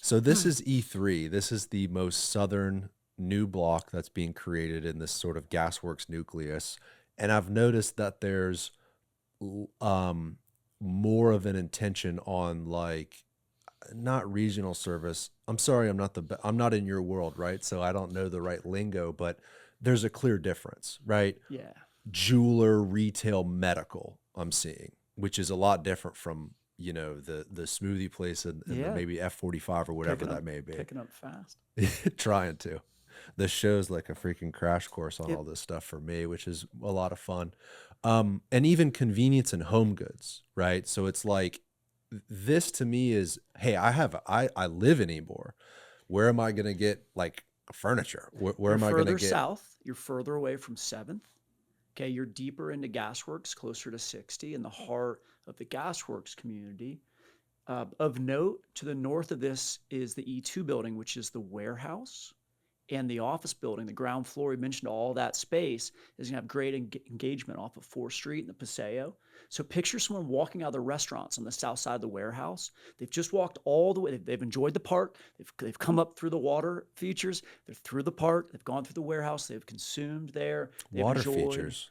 So this is E3. This is the most southern new block that's being created in this sort of Gasworks nucleus. And I've noticed that there's um, more of an intention on like not regional service. I'm sorry, I'm not in your world, right? So I don't know the right lingo, but there's a clear difference, right? Yeah. Jeweler, retail, medical, I'm seeing, which is a lot different from, the smoothie place and the Yeah. maybe F45 or whatever Picking up that may be. picking up fast. Trying to. This show's like a freaking crash course on It all this stuff for me, which is a lot of fun. And even convenience and home goods, right? So it's like this to me is, hey, I live in Ybor. Where am I gonna get like furniture? Where you're am I gonna further get south, you're further away from 7th. Okay, you're deeper into Gasworks, closer to 60 in the heart of the Gasworks community. Of note, to the north of this is the E2 building, which is the warehouse and the office building, the ground floor. We mentioned all that space is going to have great engagement off of 4th Street and the Paseo. So picture someone walking out of the restaurants on the south side of the warehouse. They've just walked all the way. They've enjoyed the park. They've come up through the water features. They're through the park. They've gone through the warehouse. They've consumed there. They've water enjoyed features?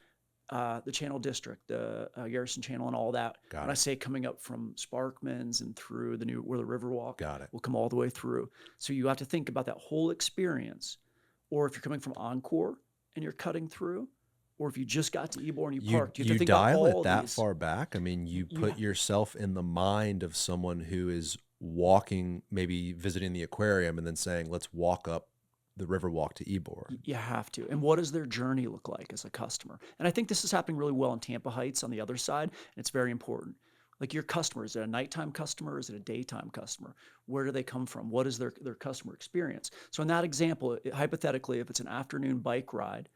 the Channel District, the Garrison Channel, and all that. Got When I it. say coming up from Sparkman's and through the new where the Riverwalk Got it. will come all the way through. So you have to think about that whole experience. Or if you're coming from Encore and you're cutting through, or if you just got to Ybor and you You parked, you have to you think about dial it all that these. far back. I mean, you You put yourself in the mind of someone who is walking, maybe visiting the aquarium, and then saying, "Let's walk up the Riverwalk to Ybor." you have to. And what does their journey look like as a customer? And I think this is happening really well in Tampa Heights on the other side, and it's very important. Like your customer, is it a nighttime customer? Is it a daytime customer? Where do they come from? What is their customer experience? So in that example, hypothetically, if it's an afternoon bike ride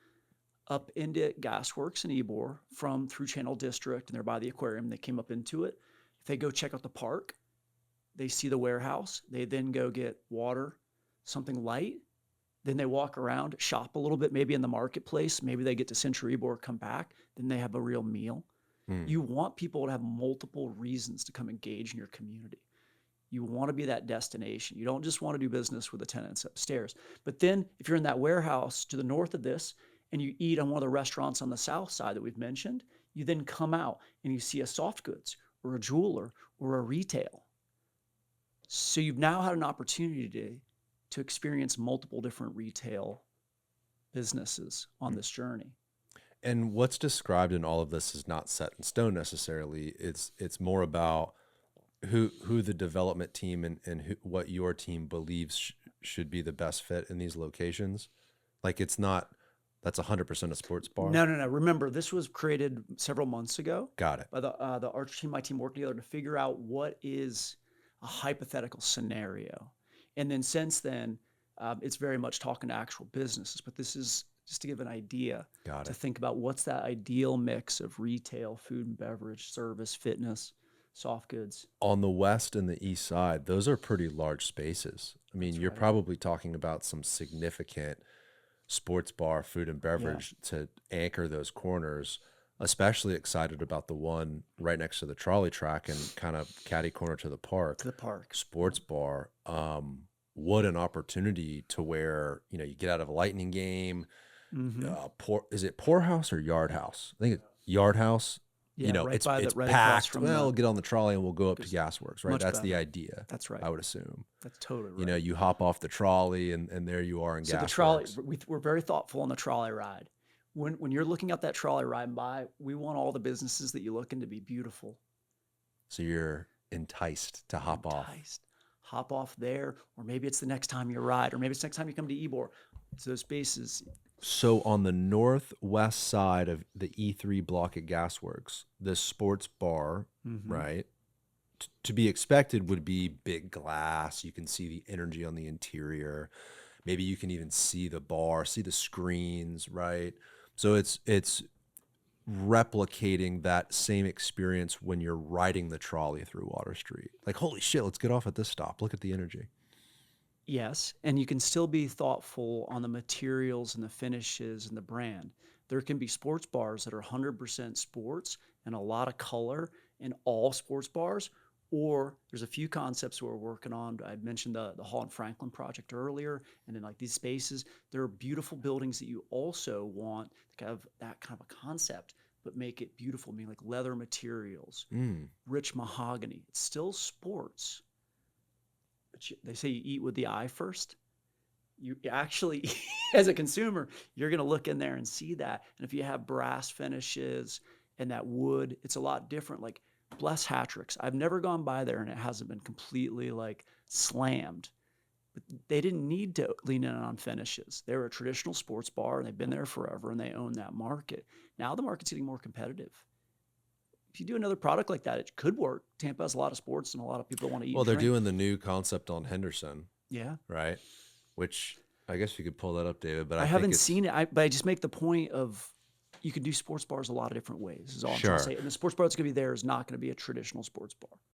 up into Gasworks and Ybor from through Channel District and they're by the aquarium, they came up into it. If they go check out the park, they see the warehouse, they then go get water, something light, then they walk around, shop a little bit, maybe in the marketplace. Maybe they get to Central Ybor, come back. Then they have a real meal. Hmm. You want people to have multiple reasons to come engage in your community. You want to be that destination. You don't just want to do business with the tenants upstairs. But then if you're in that warehouse to the north of this and you eat on one of the restaurants on the south side that we've mentioned, you then come out and you see a soft goods or a jeweler or a retail. So you've now had an opportunity to experience multiple different retail businesses on this journey. And what's described in all of this is not set in stone necessarily. It's more about who the development team and what your team believes should be the best fit in these locations. Like it's not that's 100% a sports bar. No, no, no. Remember, this was created several months ago Got it. by the arch team, my team working together to figure out what is a hypothetical scenario. And then since then, it's very much talking to actual businesses. But this is just to give an idea Got to it. think about what's that ideal mix of retail, food and beverage, service, fitness, soft goods. On the west and the east side, those are pretty large spaces. I mean, That's you're right. probably talking about some significant sports bar, food and Yeah, beverage to anchor those corners. Especially excited about the one right next to the trolley track and kind of catty corner to the to park. the park. Sports bar. What an opportunity to where, you get out of a Lightning game. Mm-hmm. Is it Poorhouse or Yard House? I think it's Yard House. Yeah, It's right across packed. from Well, the. we'll get on the trolley and we'll go up to Because Gasworks, right? much That's the better. idea, That's right. I would assume. That's totally right. You hop off the trolley and there you are in So the trolley, Gasworks. we're very thoughtful on the trolley ride. When you're looking at that trolley ride by, we want all the businesses that you look in to be beautiful. So you're enticed to You're hop off. enticed. Hop off there, or maybe it's the next time you ride, or maybe it's the next time you come to Ybor. So those spaces, So on the northwest side of the E3 block at Gasworks, the sports bar, mm-hmm. right? To be expected would be big glass. You can see the energy on the interior. Maybe you can even see the bar, see the screens, right? So it's replicating that same experience when you're riding the trolley through Water Street. Like, holy shit, let's get off at this stop. Look at the energy. Yes, and you can still be thoughtful on the materials and the finishes and the brand. There can be sports bars that are 100% sports and a lot of color in all sports bars, Or there's a few concepts we're working on. I mentioned the Hall and Franklin project earlier, and then like these spaces. There are beautiful buildings that you also want to have that kind of a concept, but make it beautiful. I mean, like leather materials, Mm. rich mahogany. It's still sports, but they say you eat with the eye first. You actually, as a consumer, you're going to look in there and see that. And if you have brass finishes and that wood, it's a lot different. Like bless Hattrick's. I've never gone by there and it hasn't been completely like slammed. But they didn't need to lean in on finishes. They're a traditional sports bar and they've been there forever and they own that market. Now the market's getting more competitive. If you do another product like that, it could work. Tampa has a lot of sports and a lot of people want to eat Well, and they're drink. doing the new concept on Henderson, Yeah. right? Which I guess you could pull that up, David, but I I think haven't it's seen it, but I just make the point of you can do sports bars a lot of different ways, is all I'm trying to sure. say. And the sports bar that's going to be there is not going to be a traditional sports bar.